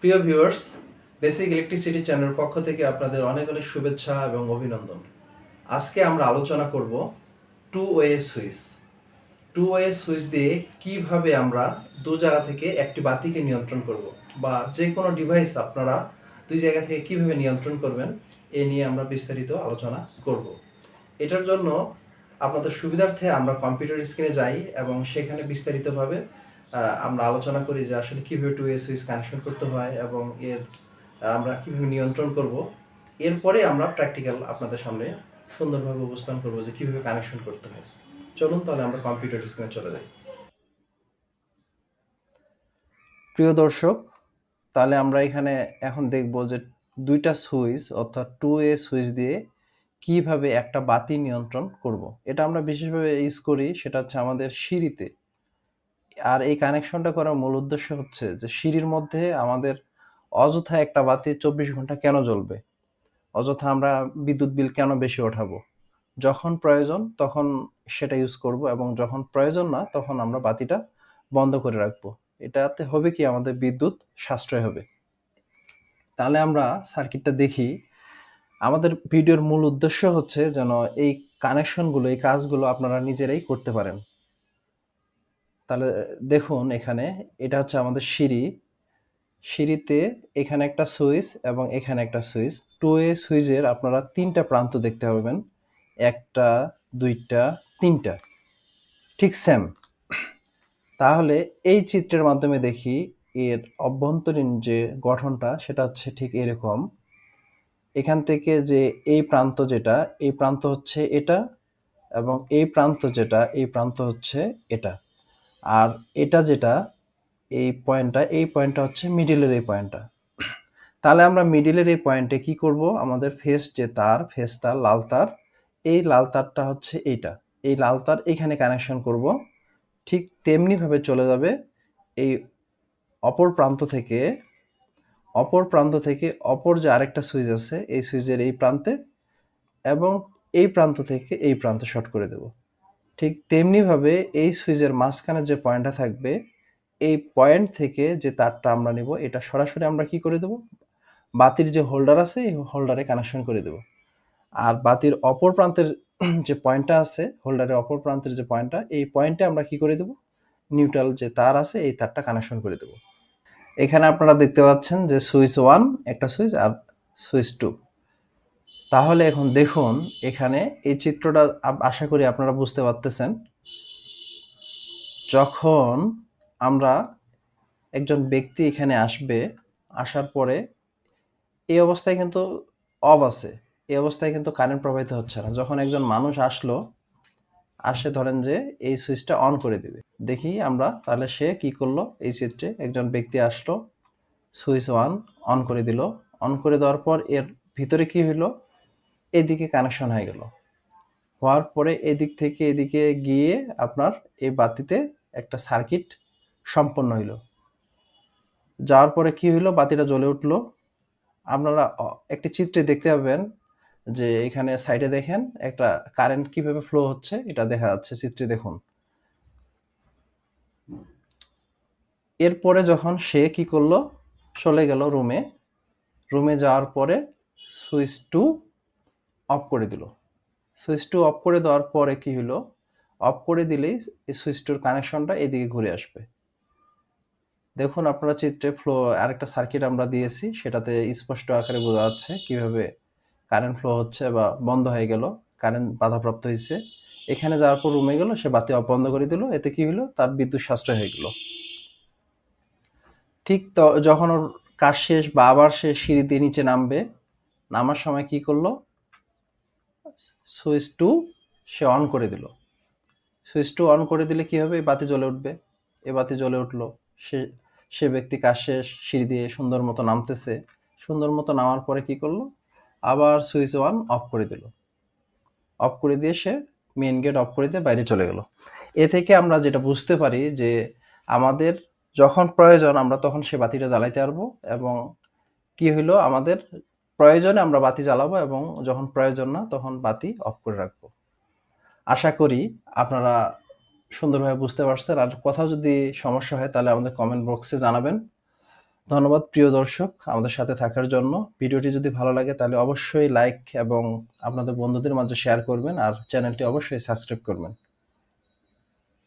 প্রিয় viewers, basic electricity চ্যানেলের পক্ষ থেকে আপনাদের অনেক অনেক শুভেচ্ছা এবং অভিনন্দন। আজকে আমরা আলোচনা করব two way switch. Two way switch দিয়ে কিভাবে আমরা দু জায়গা থেকে একটি বাতিকে নিয়ন্ত্রণ করব, বা যে কোনো ডিভাইস আপনারা দুই জায়গা থেকে কিভাবে নিয়ন্ত্রণ করবেন এ নিয়ে আমরা বিস্তারিত আলোচনা করব। এটার জন্য আপনাদের সুবিধার্থে আমরা কম্পিউটার স্ক্রিনে যাই এবং সেখানে বিস্তারিতভাবে আমরা আলোচনা করি যে আসলে কীভাবে টু ওয়ে সুইচ কানেকশন করতে হয় এবং এর আমরা কীভাবে নিয়ন্ত্রণ করব। এরপরে আমরা প্র্যাকটিক্যাল আপনাদের সামনে সুন্দরভাবে উপস্থাপন করব যে কীভাবে কানেকশন করতে হয়। চলুন তাহলে আমরা কম্পিউটার স্ক্রিনে চলে যাই। প্রিয় দর্শক, তাহলে আমরা এখানে এখন দেখব যে দুইটা সুইচ অর্থাৎ টু ওয়ে সুইচ দিয়ে কিভাবে একটা বাতি নিয়ন্ত্রণ করব। এটা আমরা বিশেষভাবে ইউজ করি, সেটা হচ্ছে আমাদের সিঁড়িতে। আর এই কানেকশনটা করার মূল উদ্দেশ্য হচ্ছে যে সিঁড়ির মধ্যে আমাদের অযথা একটা বাতি 24 ঘন্টা কেন জ্বলবে, অযথা আমরা বিদ্যুৎ বিল কেন বেশি ওঠাবো। যখন প্রয়োজন তখন সেটা ইউজ করব এবং যখন প্রয়োজন না তখন আমরা বাতিটা বন্ধ করে রাখবো। এটাতে হবে কি, আমাদের বিদ্যুৎ সাশ্রয় হবে। তাহলে আমরা সার্কিটটা দেখি। আমাদের ভিডিওর মূল উদ্দেশ্য হচ্ছে যেন এই কানেকশনগুলো, এই কাজগুলো আপনারা নিজেরাই করতে পারেন। তাহলে দেখুন, এখানে এটা হচ্ছে আমাদের সিঁড়ি। সিঁড়িতে এখানে একটা সুইচ এবং এখানে একটা সুইচ। টু ওয়ে সুইচের আপনারা 3টা প্রান্ত দেখতে পাবেন, 1টা 2টা 3টা, ঠিক সেম। তাহলে এই চিত্রের মাধ্যমে দেখি এর অভ্যন্তরীণ যে গঠনটা সেটা হচ্ছে ঠিক এরকম। এখান থেকে যে এই প্রান্ত যেটা, এই প্রান্ত হচ্ছে এটা, এবং এই প্রান্ত যেটা, এই প্রান্ত হচ্ছে এটা। আর এটা যেটা, এই পয়েন্টটা হচ্ছে মিডিলের এই পয়েন্টটা। তাহলে আমরা মিডিলের এই পয়েন্টে কি করব, আমাদের ফেস তার লাল তার, এই লাল তারটা হচ্ছে এইটা, এই লাল তার এখানে কানেকশন করব। ঠিক তেমনি ভাবে চলে যাবে এই অপর প্রান্ত থেকে অপর যে আরেকটা সুইচ আছে এই সুইচের এই প্রান্তে, এবং এই প্রান্ত থেকে এই প্রান্তে শর্ট করে দেব। ঠিক তেমনি ভাবে এই সুইচের মাঝখানে যে পয়েন্টটা থাকবে, এই পয়েন্ট থেকে যে তারটা আমরা নিব, এটা সরাসরি আমরা কি করে দেব, বাতির যে হোল্ডার আছে এই হোল্ডারে কানেকশন করে দেব। আর বাতির অপর প্রান্তের যে পয়েন্টটা আছে, হোল্ডারের অপর প্রান্তের যে পয়েন্টটা, এই পয়েন্টে আমরা কি করে দেব, নিউট্রাল যে তার আছে এই তারটা কানেকশন করে দেব। এখানে আপনারা দেখতে পাচ্ছেন যে সুইচ 1 একটা সুইচ আর সুইচ 2। তাহলে এখন দেখুন এখানে এই চিত্রটা, আশা করি আপনারা বুঝতে পারতেছেন। যখন আমরা একজন ব্যক্তি এখানে আসবে, আসার পরে এই অবস্থায় কিন্তু অফ আছে, এই অবস্থায় কিন্তু কারেন্ট প্রবাহিত হচ্ছে না। যখন একজন মানুষ আসে ধরেন যে এই সুইচটা অন করে দিবে, দেখি আমরা তাহলে সে কি করলো। এই চিত্রে একজন ব্যক্তি আসলো, সুইচ 1 অন করে দিল। অন করে দেওয়ার পর এর ভিতরে কি হইলো, এদিকে কানেকশন হয়ে গেল। হওয়ার পরে এদিক থেকে এদিকে গিয়ে আপনার এই বাতিতে একটা সার্কিট সম্পন্ন হইলো। যাওয়ার পরে কি হইলো, বাতিটা জ্বলে উঠলো। আপনারা একটি চিত্রে দেখতে পাবেন যে এখানে সাইডে দেখেন একটা কারেন্ট কিভাবে ফ্লো হচ্ছে, এটা দেখা যাচ্ছে চিত্রে দেখুন। এরপরে যখন সে কি করলো, চলে গেল রুমে যাওয়ার পরে সুইচ 2 অফ করে দিল। সুইচ 2 অফ করে দেওয়ার পরে কি হলো, অফ করে দিলেই এই সুইচ 2 কানেকশনটা এদিকে ঘুরে আসবে। দেখুন আপনারা চিত্রে আরেকটা সার্কিট আমরা দিয়েছি, সেটাতে স্পষ্ট আকারে বোঝা যাচ্ছে কিভাবে কারেন্ট ফ্লো হচ্ছে বা বন্ধ হয়ে গেল, কারেন্ট বাধাপ্রাপ্ত হয়েছে। এখানে যাওয়ার পর রুমে গেল, সে বাতি অফ বন্ধ করে দিল। এতে কি হলো, তার বিদ্যুৎ সাশ্রয় হয়ে গেল। ঠিক তো যখন ওর কাজ শেষ বা আবার সে সিঁড়ি দিয়ে নিচে নামার সময় কি করলো, সুইচ 2 সে অন করে দিল। সুইচ 2 অন করে দিলে কি হবে, এই বাতি জ্বলে উঠবে। এই বাতি জ্বলে উঠলো। সে সে ব্যক্তি কাজ শেষ, সিঁড়ি দিয়ে সুন্দর মতো নামতেছে। সুন্দর মতো নামার পরে কি করলো, আবার সুইচ 1 অফ করে দিল। অফ করে দিয়ে সে মেইন গেট অফ করে দিয়ে বাইরে চলে গেল। এ থেকে আমরা যেটা বুঝতে পারি যে আমাদের যখন প্রয়োজন আমরা তখন সে বাতিটা জ্বালাইতে পারবো, এবং কি হইলো, আমাদের প্রয়োজনে আমরা বাতি জ্বালাবো এবং যখন প্রয়োজন না তখন বাতি অফ করে রাখবো। আশা করি আপনারা সুন্দরভাবে বুঝতে পারছেন। আর কোথাও যদি সমস্যা হয় তাহলে আমাদের কমেন্ট বক্সে জানাবেন। ধন্যবাদ প্রিয় দর্শক আমাদের সাথে থাকার জন্য। ভিডিওটি যদি ভালো লাগে তাহলে অবশ্যই লাইক এবং আপনাদের বন্ধুদের মাঝে শেয়ার করবেন আর চ্যানেলটি অবশ্যই সাবস্ক্রাইব করবেন।